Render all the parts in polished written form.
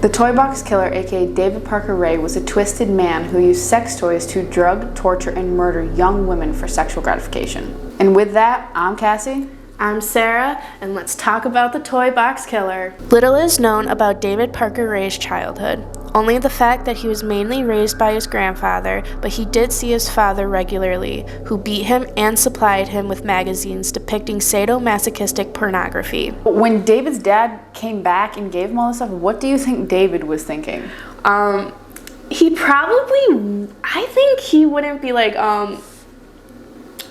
The Toy Box Killer, aka David Parker Ray, was a twisted man who used sex toys to drug, torture, and murder young women for sexual gratification. And with that, I'm Cassie. I'm Sarah, and let's talk about the Toy Box Killer. Little is known about David Parker Ray's childhood. Only the fact that he was mainly raised by his grandfather, but he did see his father regularly, who beat him and supplied him with magazines depicting sadomasochistic pornography. When David's dad came back and gave him all this stuff, what do you think David was thinking? He probably, I think he wouldn't be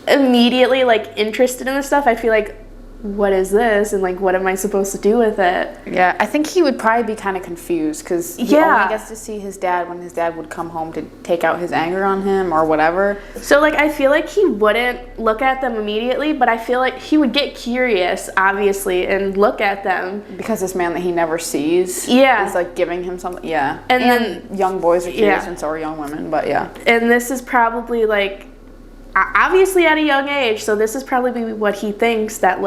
immediately interested in this stuff. I feel like, what is this, and what am I supposed to do with it? Yeah, I think he would probably be kind of confused because he only gets to see his dad when his dad would come home to take out his anger on him or whatever. So I feel like he wouldn't look at them immediately, but I feel like he would get curious, obviously, and look at them. Because this man that he never sees is giving him something. Yeah. And then young boys are curious and so are young women, but yeah. And this is probably obviously at a young age, so this is probably what he thinks that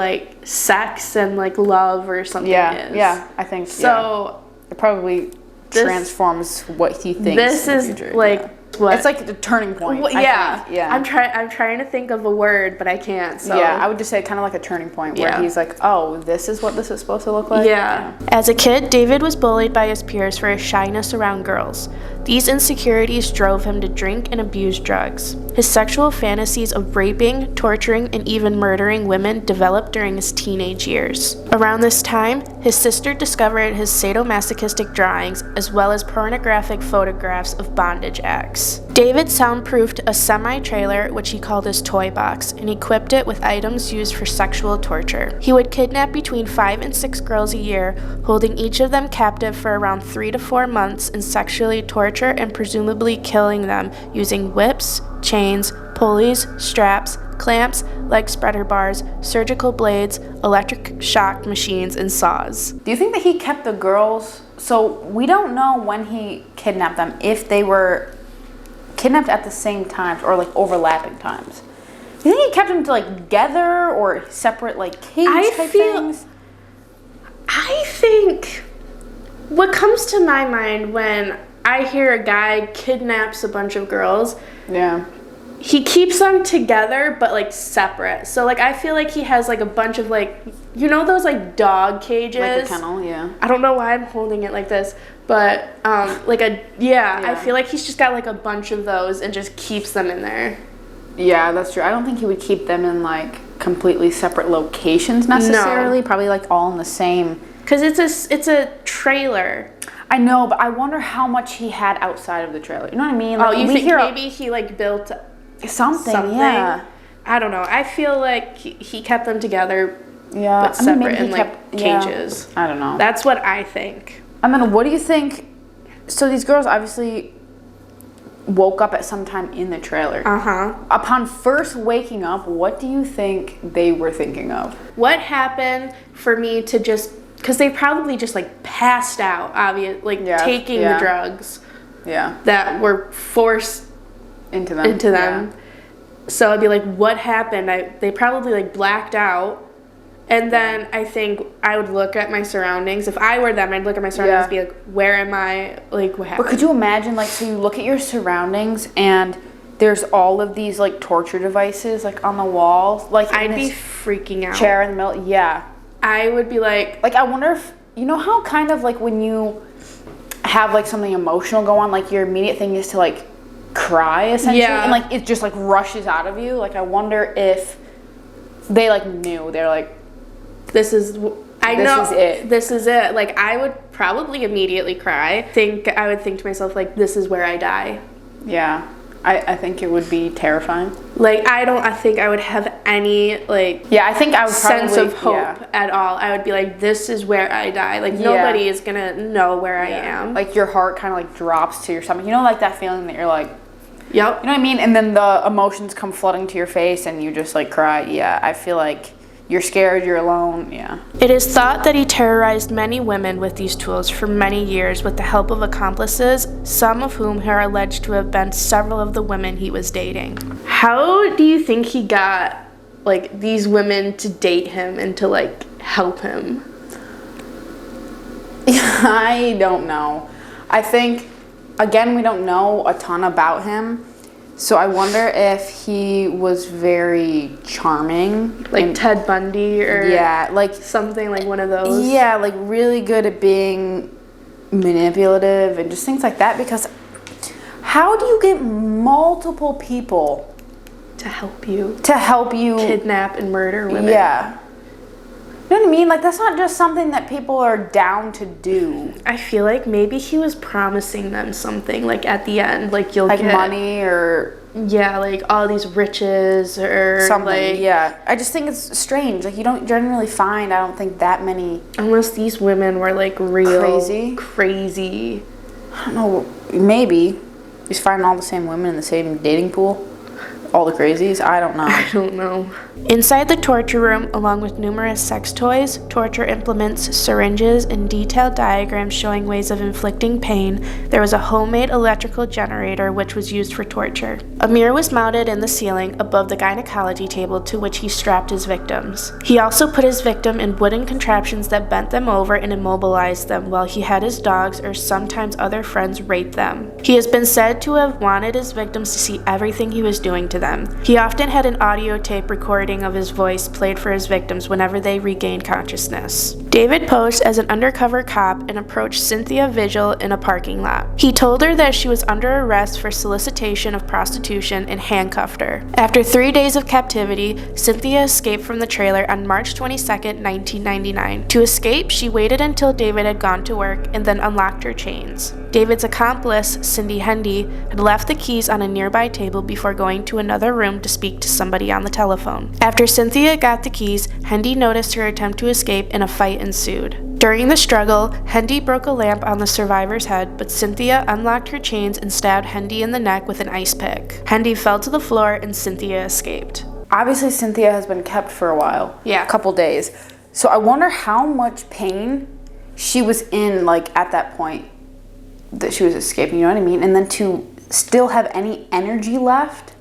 sex and love or something is. Yeah, I think so. It probably transforms what he thinks. This is future, what it's the turning point. Yeah, I think. I'm trying to think of a word, but I can't. So yeah, I would just say kind of like a turning point where he's like, oh, this is what this is supposed to look like. Yeah. As a kid, David was bullied by his peers for his shyness around girls. These insecurities drove him to drink and abuse drugs. His sexual fantasies of raping, torturing, and even murdering women developed during his teenage years. Around this time, his sister discovered his sadomasochistic drawings as well as pornographic photographs of bondage acts. David soundproofed a semi-trailer, which he called his toy box, and equipped it with items used for sexual torture. He would kidnap between 5 and 6 girls a year, holding each of them captive for around 3 to 4 months and sexually torture and presumably killing them using whips, chains, pulleys, straps, clamps, leg spreader bars, surgical blades, electric shock machines, and saws. Do you think that he kept the girls? So we don't know when he kidnapped them, if they were kidnapped at the same times or overlapping times. Do you think he kept them together or separate cage type things? I think what comes to my mind when I hear a guy kidnaps a bunch of girls, he keeps them together but separate. So I feel like he has a bunch of those dog cages, like a kennel. I don't know why I'm holding it like this, but I feel like he's just got a bunch of those and just keeps them in there. Yeah, that's true. I don't think he would keep them in completely separate locations necessarily. No. Probably all in the same. Because it's a trailer. I know, but I wonder how much he had outside of the trailer. You know what I mean? You think maybe he built something? Yeah. I don't know. I feel like he kept them together, but separate in cages. I don't know. That's what I think. And then what do you think? So these girls obviously woke up at some time in the trailer. Upon first waking up, what do you think they were thinking of? What happened for me to just... Because they probably just passed out, obviously, taking the drugs that were forced into them. Yeah. So I'd be like, what happened? They probably blacked out. And then I think I would look at my surroundings. If I were them, I'd look at my surroundings and be like, where am I? What happened? But could you imagine, so you look at your surroundings and there's all of these torture devices on the walls. I'd be freaking out. Chair in the middle. Yeah. I would be like... I wonder if... You know how kind of when you have something emotional go on, your immediate thing is to cry essentially? Yeah. And it just rushes out of you? I wonder if they knew. They're like... This is... This is it. This is it. I would probably immediately cry. I would think to myself, this is where I die. Yeah. I think it would be terrifying. I think I would have any, I think I would sense of hope at all. I would be like, this is where I die. Nobody is going to know where I am. Your heart kind of, drops to your stomach. You know, that feeling that you're like... Yep. You know what I mean? And then the emotions come flooding to your face and you just, cry. Yeah, I feel like... You're scared, you're alone, yeah. It is thought that he terrorized many women with these tools for many years with the help of accomplices, some of whom are alleged to have been several of the women he was dating. How do you think he got, these women to date him and to, help him? I don't know. I think, again, we don't know a ton about him. So I wonder if he was very charming. Like Ted Bundy or like something like one of those. Yeah, like really good at being manipulative and just things like that. Because how do you get multiple people to help you kidnap and murder women? Yeah. You know what I mean? Like, that's not just something that people are down to do. I feel like maybe he was promising them something, like, at the end. Like, you'll get... money or... Yeah, like, all these riches or... something, yeah. I just think it's strange. Like, you don't generally find, I don't think, that many... Unless these women were, like, real... Crazy. I don't know. Maybe. You just find all the same women in the same dating pool. All the crazies? I don't know. Inside the torture room, along with numerous sex toys, torture implements, syringes, and detailed diagrams showing ways of inflicting pain, there was a homemade electrical generator which was used for torture. A mirror was mounted in the ceiling above the gynecology table to which he strapped his victims. He also put his victim in wooden contraptions that bent them over and immobilized them while he had his dogs or sometimes other friends rape them. He has been said to have wanted his victims to see everything he was doing to them. He often had an audio tape recording of his voice played for his victims whenever they regained consciousness. David posed as an undercover cop and approached Cynthia Vigil in a parking lot. He told her that she was under arrest for solicitation of prostitution and handcuffed her. After 3 days of captivity, Cynthia escaped from the trailer on March 22, 1999. To escape, she waited until David had gone to work and then unlocked her chains. David's accomplice, Cindy Hendy, had left the keys on a nearby table before going to another room to speak to somebody on the telephone. After Cynthia got the keys, Hendy noticed her attempt to escape and a fight ensued. During the struggle, Hendy broke a lamp on the survivor's head, but Cynthia unlocked her chains and stabbed Hendy in the neck with an ice pick. Hendy fell to the floor and Cynthia escaped. Obviously, Cynthia has been kept for a while. Yeah. A couple days. So I wonder how much pain she was in, like, at that point that she was escaping, you know what I mean? And then to still have any energy left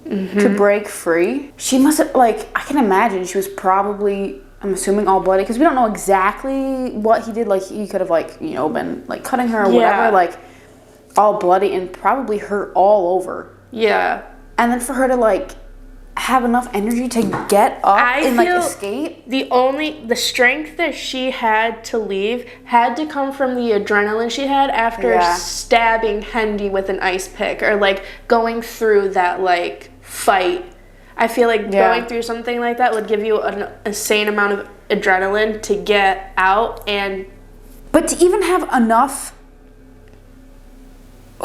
to break free. She must have, like, I can imagine she was probably, I'm assuming, all bloody, because we don't know exactly what he did. Like, he could have, like, you know, been, like, cutting her or whatever, like, all bloody and probably hurt all over. Yeah. And then for her to, like, have enough energy to get up and, like, escape. The strength that she had to leave had to come from the adrenaline she had after stabbing Hendy with an ice pick or, like, going through that, like, fight. I feel like going through something like that would give you an insane amount of adrenaline to get out and... But to even have enough...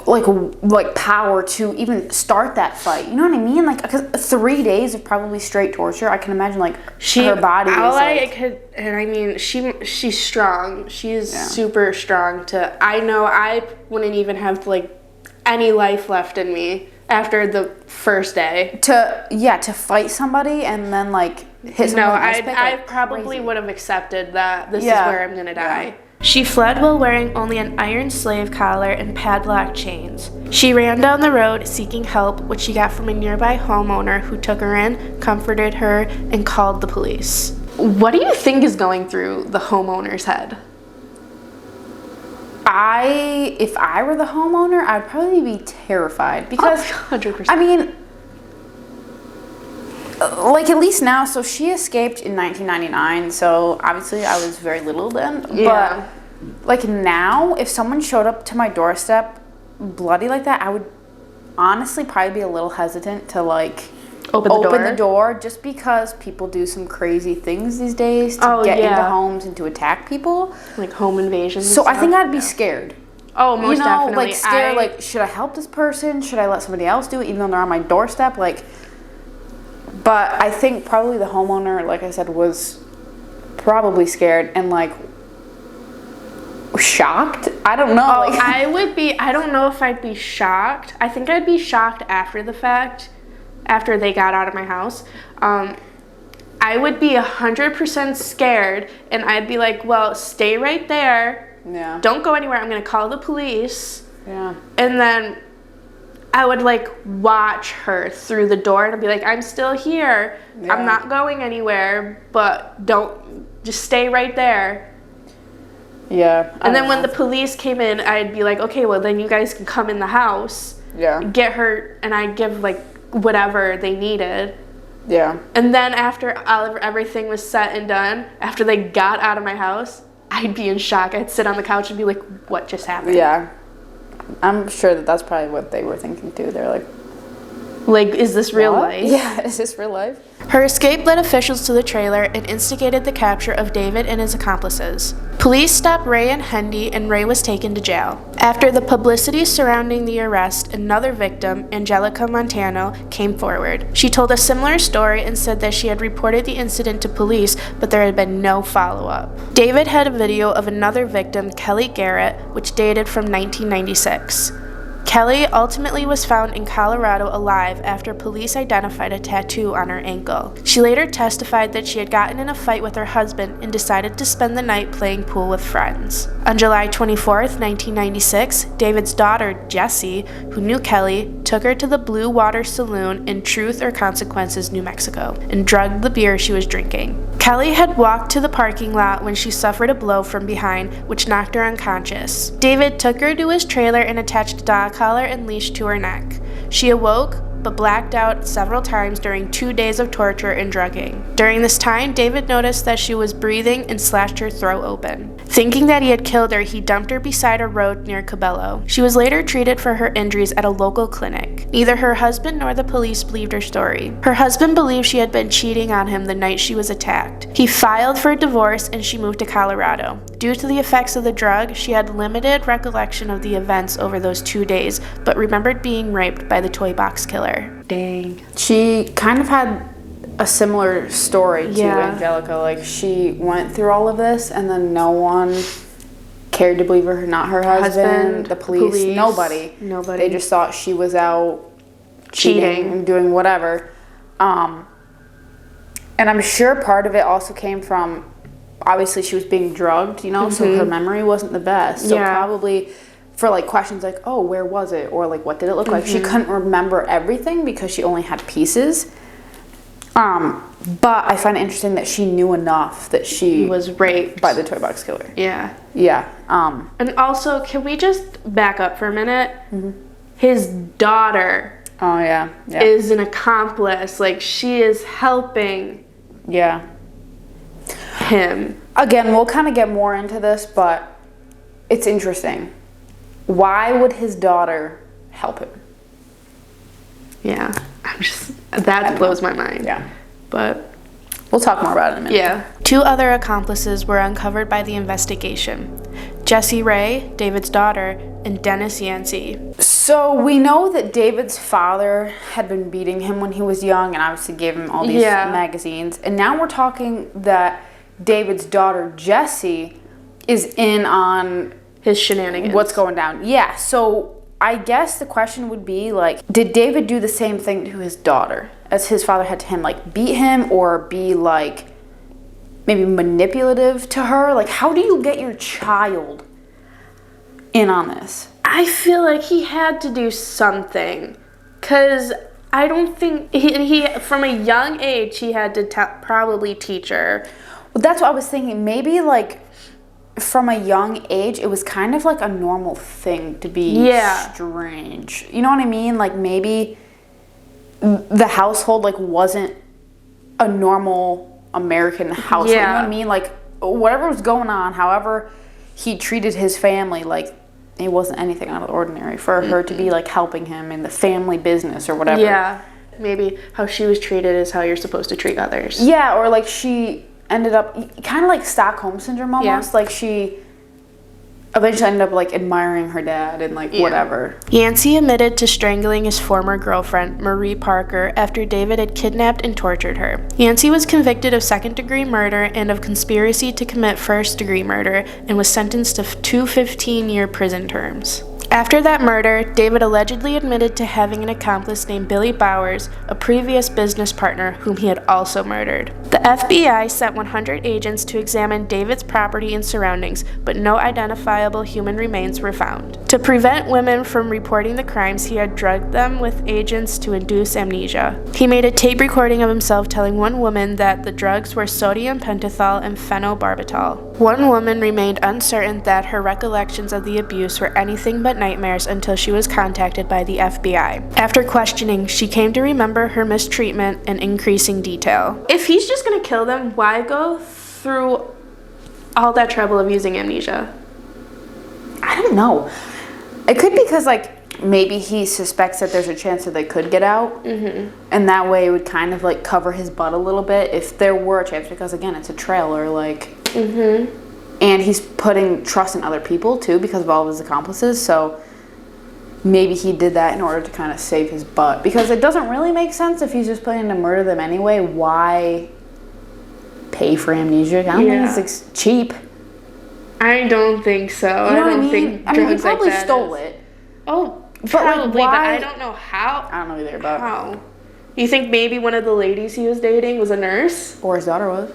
like power to even start that fight, you know what I mean? Like, because 3 days of probably straight torture, I can imagine, like, her body is she's strong. She's super strong. I know I wouldn't even have, like, any life left in me after the first day. To fight somebody and then, like, hit someone with a pick, I like, probably crazy. would have accepted that this is where I'm gonna die. Yeah. She fled while wearing only an iron slave collar and padlocked chains. She ran down the road seeking help, which she got from a nearby homeowner who took her in, comforted her, and called the police. What do you think is going through the homeowner's head? If I were the homeowner, I'd probably be terrified because 100%. I mean, like, at least now, so she escaped in 1999, so obviously I was very little then. Yeah. But, like, now, if someone showed up to my doorstep bloody like that, I would honestly probably be a little hesitant to, like, open the door just because people do some crazy things these days to get into homes and to attack people. Like home invasions. So I think I'd be scared. Oh, most definitely. Like, scared, like, should I help this person? Should I let somebody else do it even though they're on my doorstep? Like... But I think probably the homeowner, like I said, was probably scared and, like, shocked. I don't know. Oh, I don't know if I'd be shocked. I think I'd be shocked after the fact, after they got out of my house. I would be 100% scared, and I'd be like, well, stay right there. Yeah. Don't go anywhere. I'm going to call the police. Yeah. And then... I would, like, watch her through the door and I'd be like, I'm still here. Yeah. I'm not going anywhere, but just stay right there. Yeah. And then when the police came in, I'd be like, okay, well, then you guys can come in the house. Yeah. Get her, and I'd give, like, whatever they needed. Yeah. And then after everything was set and done, after they got out of my house, I'd be in shock. I'd sit on the couch and be like, what just happened? Yeah. I'm sure that's probably what they were thinking, too. They're like, is this real life? Yeah, is this real life? Her escape led officials to the trailer and instigated the capture of David and his accomplices. Police stopped Ray and Hendy, and Ray was taken to jail. After the publicity surrounding the arrest, another victim, Angelica Montano, came forward. She told a similar story and said that she had reported the incident to police, but there had been no follow-up. David had a video of another victim, Kelly Garrett, which dated from 1996. Kelly ultimately was found in Colorado alive after police identified a tattoo on her ankle. She later testified that she had gotten in a fight with her husband and decided to spend the night playing pool with friends. On July 24th, 1996, David's daughter, Jessie, who knew Kelly, took her to the Blue Water Saloon in Truth or Consequences, New Mexico, and drugged the beer she was drinking. Kelly had walked to the parking lot when she suffered a blow from behind, which knocked her unconscious. David took her to his trailer and attached a dog collar and leash to her neck. She awoke, but blacked out several times during 2 days of torture and drugging. During this time, David noticed that she was breathing and slashed her throat open. Thinking that he had killed her, he dumped her beside a road near Cabello. She was later treated for her injuries at a local clinic. Neither her husband nor the police believed her story. Her husband believed she had been cheating on him the night she was attacked. He filed for a divorce and she moved to Colorado. Due to the effects of the drug, she had limited recollection of the events over those 2 days, but remembered being raped by the toy box killer. Dang. She kind of had a similar story to Angelica. Like, she went through all of this and then no one cared to believe her. Not her husband, the police, nobody. They just thought she was out cheating and doing whatever. And I'm sure part of it also came from, obviously she was being drugged, you know, so her memory wasn't the best. So probably for like questions like, oh, where was it? Or like, what did it look like? She couldn't remember everything because she only had pieces. But I find it interesting that she knew enough that she was raped by the toy box killer. Yeah. Yeah. And also, can we just back up for a minute? His daughter is an accomplice. Like, she is helping him. Again, we'll kind of get more into this, but it's interesting. Why would his daughter help him? Yeah, that blows my mind. Yeah. But we'll talk more about it in a minute. Yeah. 2 other accomplices were uncovered by the investigation. Jessie Ray, David's daughter, and Dennis Yancey. So we know that David's father had been beating him when he was young and obviously gave him all these magazines. And now we're talking that David's daughter, Jessie, is in on his shenanigans. What's going down. Yeah, so I guess the question would be, like, did David do the same thing to his daughter as his father had to him? Like, beat him or be, like, maybe manipulative to her? Like, how do you get your child in on this? I feel like he had to do something. Because I don't think he from a young age, he had to probably teach her. Well, that's what I was thinking. Maybe, like, from a young age, it was kind of like a normal thing to be strange. You know what I mean? Like, maybe the household, like, wasn't a normal American household. You know what I mean? Like, whatever was going on, however he treated his family, like, it wasn't anything out of the ordinary for her to be, like, helping him in the family business or whatever. Yeah. Maybe how she was treated is how you're supposed to treat others. Yeah, or, like, she ended up kind of like Stockholm syndrome almost. Like, she eventually ended up, like, admiring her dad and, like, whatever. Yancey admitted to strangling his former girlfriend, Marie Parker, after David had kidnapped and tortured her. Yancey was convicted of second-degree murder and of conspiracy to commit first-degree murder and was sentenced to 2 15-year prison terms. After that murder, David allegedly admitted to having an accomplice named Billy Bowers, a previous business partner whom he had also murdered. The FBI sent 100 agents to examine David's property and surroundings, but no identifiable human remains were found. To prevent women from reporting the crimes, he had drugged them with agents to induce amnesia. He made a tape recording of himself telling one woman that the drugs were sodium pentothal and phenobarbital. One woman remained uncertain that her recollections of the abuse were anything but nightmares until she was contacted by the FBI. After questioning, she came to remember her mistreatment in increasing detail. If he's just gonna kill them, why go through all that trouble of using amnesia? I don't know. It could be because, like, maybe he suspects that there's a chance that they could get out. And that way it would kind of, like, cover his butt a little bit if there were a chance. Because, again, it's a trailer, like... And he's putting trust in other people, too, because of all of his accomplices. So maybe he did that in order to kind of save his butt. Because it doesn't really make sense if he's just planning to murder them anyway. Why pay for amnesia? I don't think it's cheap. I don't think so. You know I don't what I mean? think I mean, he drugs probably like that stole is... it. Oh, but probably, like, but why? I don't know how. I don't know either about how. You think maybe one of the ladies he was dating was a nurse? Or his daughter was.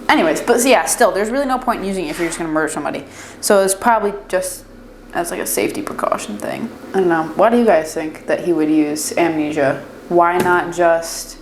Anyways, but yeah, still, there's really no point in using it if you're just gonna murder somebody. So it's probably just as like a safety precaution thing. I don't know. Why do you guys think that he would use amnesia? Why not just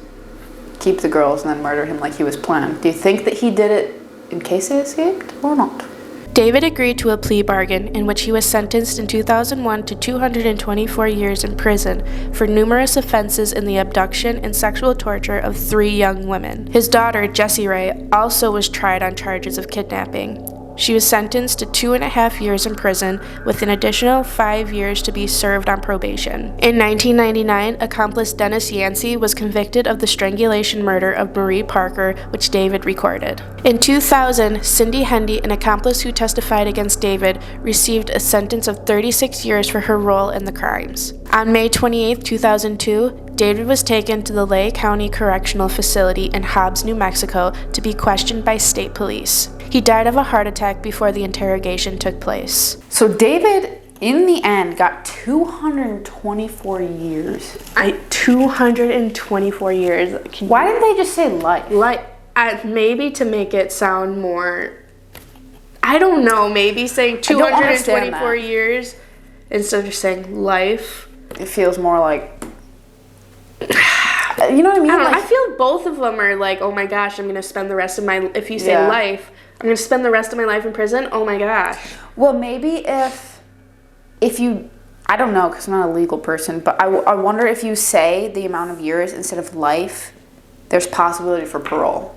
keep the girls and then murder him like he was planned? Do you think that he did it in case they escaped or not? David agreed to a plea bargain in which he was sentenced in 2001 to 224 years in prison for numerous offenses in the abduction and sexual torture of 3 young women. His daughter, Jessie Ray, also was tried on charges of kidnapping. She was sentenced to 2.5 years in prison with an additional 5 years to be served on probation. In 1999, accomplice Dennis Yancey was convicted of the strangulation murder of Marie Parker, which David recorded. In 2000, Cindy Hendy, an accomplice who testified against David, received a sentence of 36 years for her role in the crimes. On May 28, 2002, David was taken to the Lehigh County Correctional Facility in Hobbs, New Mexico, to be questioned by state police. He died of a heart attack before the interrogation took place. So David, in the end, got 224 years. 224 years. Why didn't they just say life? Maybe to make it sound more... I don't know, maybe saying 224 years instead of just saying life. It feels more like... You know what I mean? I don't know. I feel both of them are like, oh my gosh, I'm going to spend the rest of my... If you say life, I'm going to spend the rest of my life in prison? Oh my gosh. Well, maybe if you... I don't know, because I'm not a legal person, but I wonder if you say the amount of years instead of life, there's possibility for parole.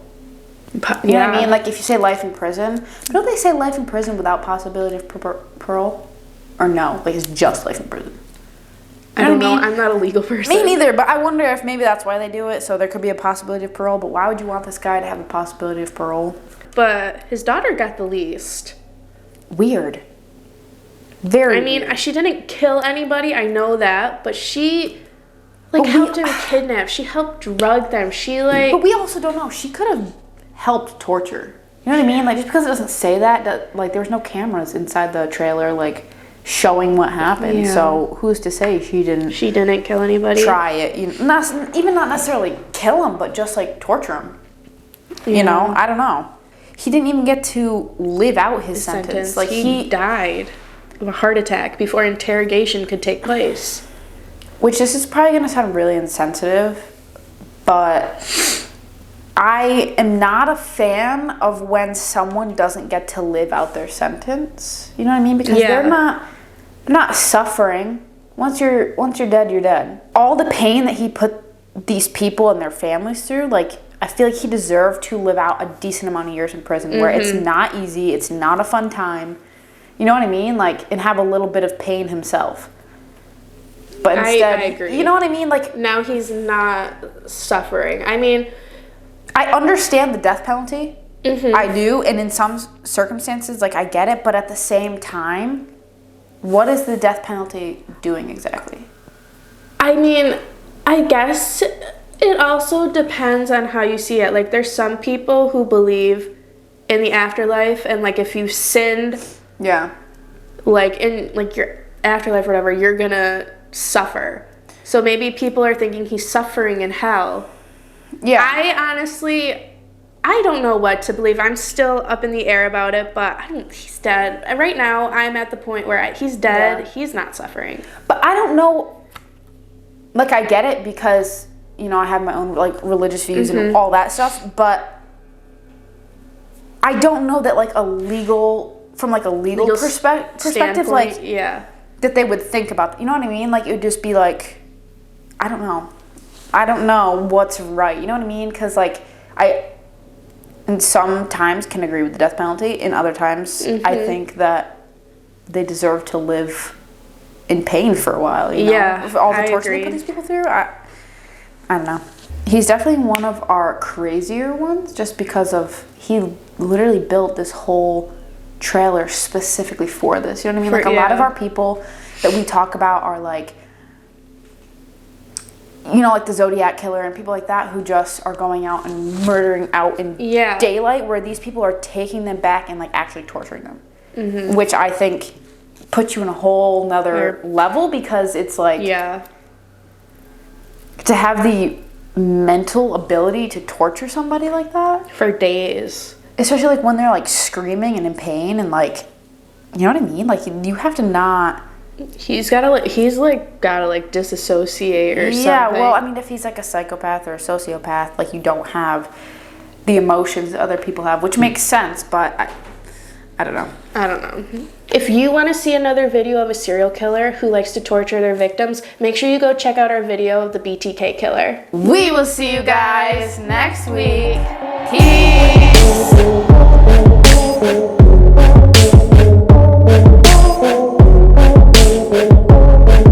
You know what I mean? Like, if you say life in prison, don't they say life in prison without possibility of parole? Or no? Like, it's just life in prison. I don't know. I'm not a legal person. Me neither, but I wonder if maybe that's why they do it, so there could be a possibility of parole, but why would you want this guy to have a possibility of parole? But his daughter got the least. Weird. Very weird. She didn't kill anybody, I know that, but she, helped him kidnap. She helped drug them. But we also don't know. She could have helped torture. You know what I mean? Like, just because it doesn't say that, there was no cameras inside the trailer, showing what happened. Yeah. So who's to say she didn't kill anybody? Try it. Not necessarily kill him, but just torture him. Yeah. You know, I don't know. He didn't even get to live out his sentence. He died of a heart attack before interrogation could take place. Which this is probably going to sound really insensitive, but I am not a fan of when someone doesn't get to live out their sentence. You know what I mean? Because they're not suffering. Once you're dead, you're dead. All the pain that he put these people and their families through, I feel like he deserved to live out a decent amount of years in prison where it's not easy, it's not a fun time. You know what I mean? And have a little bit of pain himself. But instead, I agree. You know what I mean? Now he's not suffering. I understand the death penalty. I do, and in some circumstances, I get it, but at the same time, what is the death penalty doing exactly? I guess it also depends on how you see it. There's some people who believe in the afterlife, and if you sinned, in your afterlife or whatever, you're gonna suffer. So maybe people are thinking he's suffering in hell. Yeah. I don't know what to believe. I'm still up in the air about it, but he's dead. Right now, I'm at the point where he's dead. Yeah. He's not suffering. But I don't know. I get it because, I have my own, religious views and all that stuff, but I don't know that like from like a legal perspective, like yeah, that they would think about. You know what I mean? Like it would just be like, I don't know what's right. You know what I mean? Because like and sometimes can agree with the death penalty, and other times I think that they deserve to live in pain for a while. You know? Yeah, For all the I torture agree. they put these people through. I don't know. He's definitely one of our crazier ones, just because of he literally built this whole trailer specifically for this. You know what I mean? Like a lot of our people that we talk about are like, you know, like the Zodiac killer and people like that who just are going out and murdering out in daylight, where these people are taking them back and like actually torturing them, which I think puts you in a whole nother level, because it's like to have the mental ability to torture somebody like that for days, especially like when they're like screaming and in pain and like, you know what I mean? Like you have to not. He's gotta disassociate or something. Yeah, well, I mean, if he's like a psychopath or a sociopath, like you don't have the emotions that other people have, which makes sense, but I don't know. I don't know. If you want to see another video of a serial killer who likes to torture their victims, make sure you go check out our video of the BTK killer. We will see you guys next week.